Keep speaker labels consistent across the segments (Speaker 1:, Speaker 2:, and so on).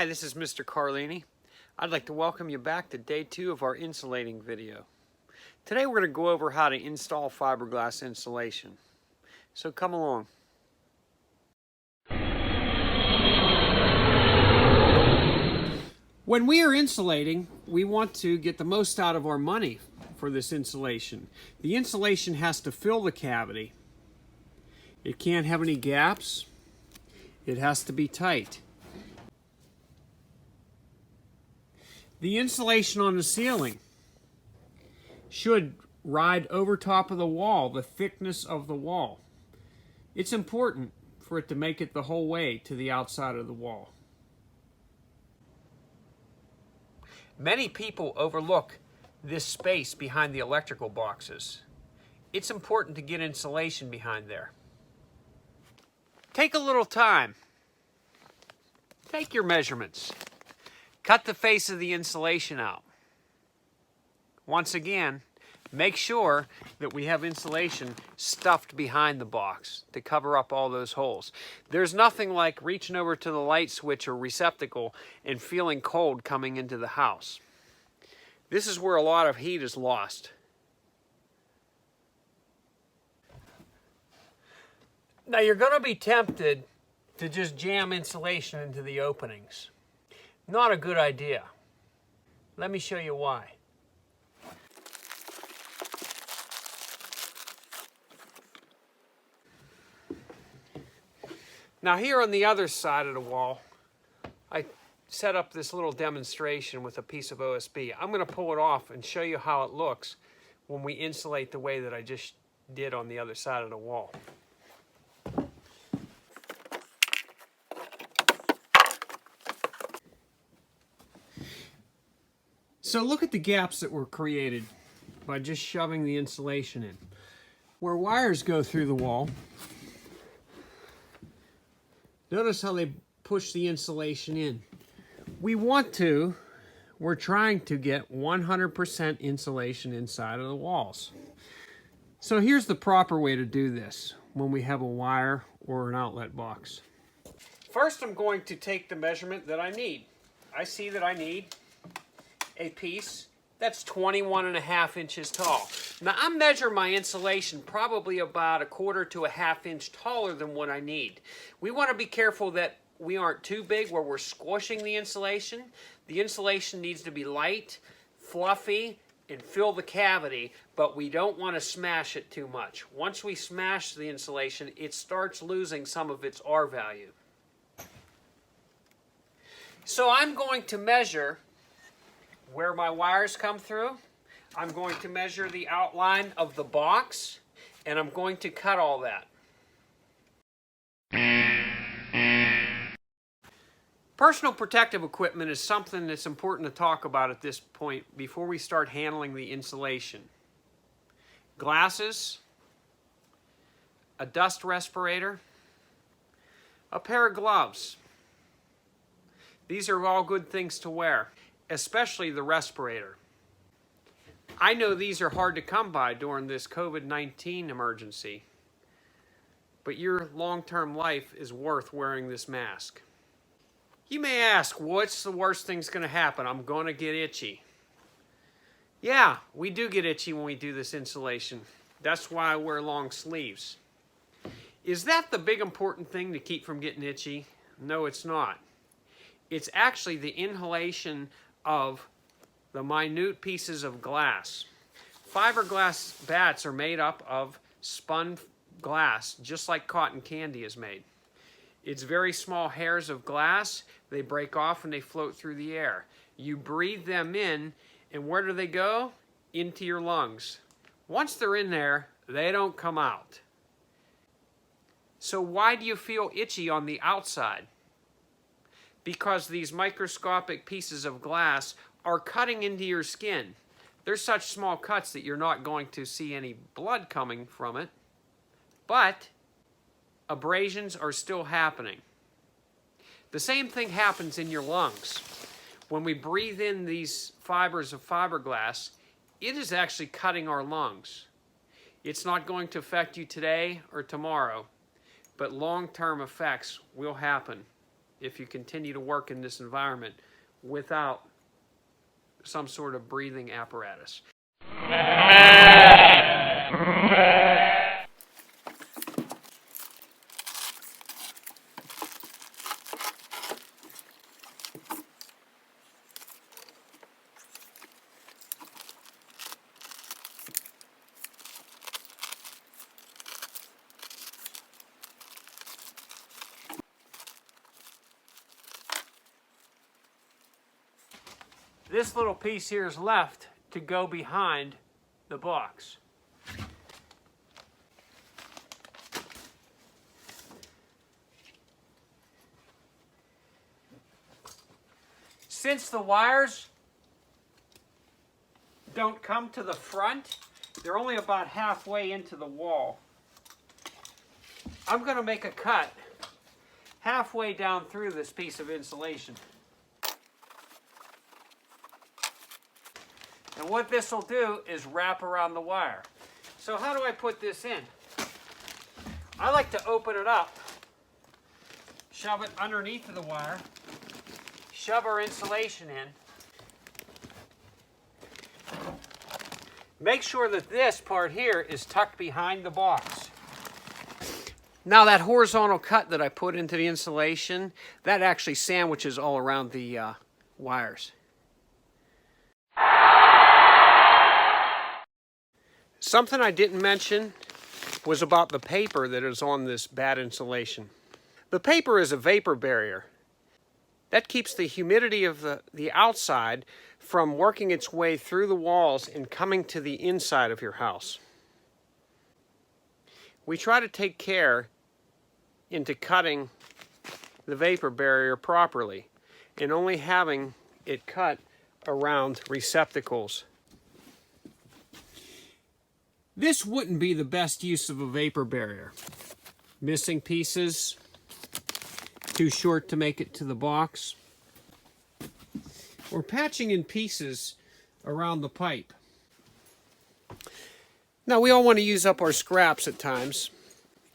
Speaker 1: Hi, this is Mr. Carlini. I'd like to welcome you back to day 2 of our insulating video. Today we're going to go over how to install fiberglass insulation. So come along. When we are insulating, we want to get the most out of our money for this insulation. The insulation has to fill the cavity. It can't have any gaps. It has to be tight. The insulation on the ceiling should ride over top of the wall, the thickness of the wall. It's important for it to make it the whole way to the outside of the wall. Many people overlook this space behind the electrical boxes. It's important to get insulation behind there. Take a little time. Take your measurements. Cut the face of the insulation out. Once again, make sure that we have insulation stuffed behind the box to cover up all those holes. There's nothing like reaching over to the light switch or receptacle and feeling cold coming into the house. This is where a lot of heat is lost. Now you're going to be tempted to just jam insulation into the openings. Not a good idea. Let me show you why. Now here on the other side of the wall, I set up this little demonstration with a piece of OSB. I'm going to pull it off and show you how it looks when we insulate the way that I just did on the other side of the wall. So look at the gaps that were created by just shoving the insulation in. Where wires go through the wall, notice how they push the insulation in. We're trying to get 100% insulation inside of the walls. So here's the proper way to do this when we have a wire or an outlet box. First, I'm going to take the measurement that I need. I see that I need a piece that's 21.5 inches tall. Now I'm measuring my insulation probably about 1/4 to 1/2 inch taller than what I need. We want to be careful that we aren't too big where we're squishing the insulation. The insulation needs to be light, fluffy, and fill the cavity, but we don't want to smash it too much. Once we smash the insulation, it starts losing some of its R value. So I'm going to measure where my wires come through. I'm going to measure the outline of the box, and I'm going to cut all that. Personal protective equipment is something that's important to talk about at this point before we start handling the insulation. Glasses, a dust respirator, a pair of gloves. These are all good things to wear, especially the respirator. I know these are hard to come by during this COVID-19 emergency, but your long-term life is worth wearing this mask. You may ask, what's the worst thing's going to happen? I'm going to get itchy. Yeah, we do get itchy when we do this insulation. That's why I wear long sleeves. Is that the big important thing to keep from getting itchy? No, it's not. It's actually the inhalation of the minute pieces of glass. Fiberglass bats are made up of spun glass, just like cotton candy is made. It's very small hairs of glass. They break off and they float through the air. You breathe them in, and where do they go? Into your lungs. Once they're in there, they don't come out. So why do you feel itchy on the outside? Because these microscopic pieces of glass are cutting into your skin. They're such small cuts that you're not going to see any blood coming from it, but abrasions are still happening. The same thing happens in your lungs. When we breathe in these fibers of fiberglass, it is actually cutting our lungs. It's not going to affect you today or tomorrow, but long-term effects will happen. if you continue to work in this environment without some sort of breathing apparatus. This little piece here is left to go behind the box. Since the wires don't come to the front, they're only about halfway into the wall. I'm going to make a cut halfway down through this piece of insulation. And what this will do is wrap around the wire. So how do I put this in? I like to open it up, shove it underneath of the wire, shove our insulation in. Make sure that this part here is tucked behind the box. Now that horizontal cut that I put into the insulation, that actually sandwiches all around the wires. Something I didn't mention was about the paper that is on this bad insulation. The paper is a vapor barrier. That keeps the humidity of the outside from working its way through the walls and coming to the inside of your house. We try to take care into cutting the vapor barrier properly and only having it cut around receptacles. This wouldn't be the best use of a vapor barrier. Missing pieces, too short to make it to the box, or patching in pieces around the pipe. Now, we all want to use up our scraps at times,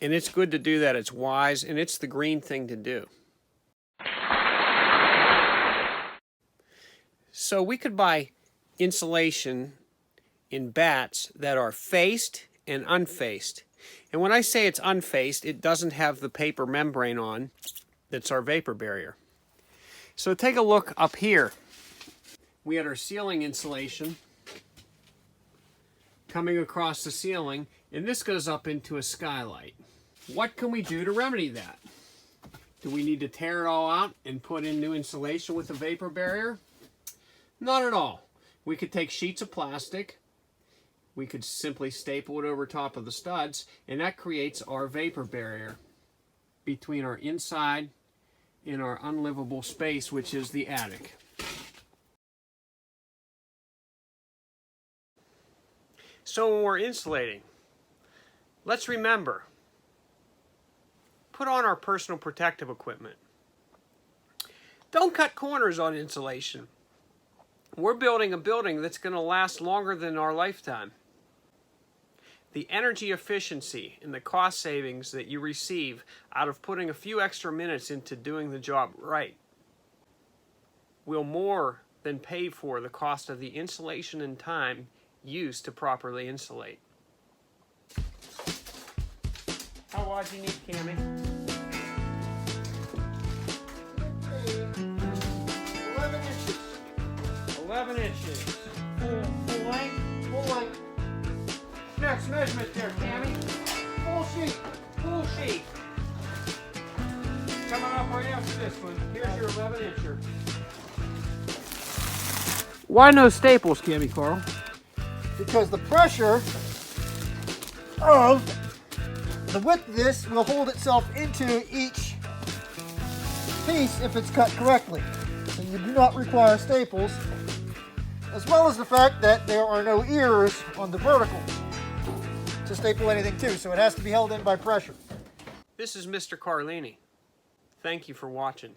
Speaker 1: and it's good to do that. It's wise, and it's the green thing to do. So we could buy insulation in bats that are faced and unfaced. And when I say it's unfaced, it doesn't have the paper membrane on. That's our vapor barrier. So take a look up here. We had our ceiling insulation coming across the ceiling, and this goes up into a skylight. What can we do to remedy that? Do we need to tear it all out and put in new insulation with a vapor barrier? Not at all. We could take sheets of plastic, we could simply staple it over top of the studs, and that creates our vapor barrier between our inside and our unlivable space, which is the attic. So when we're insulating, let's remember, put on our personal protective equipment. Don't cut corners on insulation. We're building a building that's going to last longer than our lifetime. The energy efficiency and the cost savings that you receive out of putting a few extra minutes into doing the job right will more than pay for the cost of the insulation and time used to properly insulate. How wide do you need, Cammy?
Speaker 2: 11 inches.
Speaker 1: 11 inches. Full length?
Speaker 2: Full length.
Speaker 1: Next measurement there, Cammy.
Speaker 2: Full sheet.
Speaker 1: Full sheet. Coming up right after this one. Here's your 11 incher. Why no staples, Cammy Carl?
Speaker 2: Because the pressure of the width of this will hold itself into each piece if it's cut correctly. So you do not require staples, as well as the fact that there are no ears on the vertical to staple anything to, so it has to be held in by pressure.
Speaker 1: This is Mr. Carlini. Thank you for watching.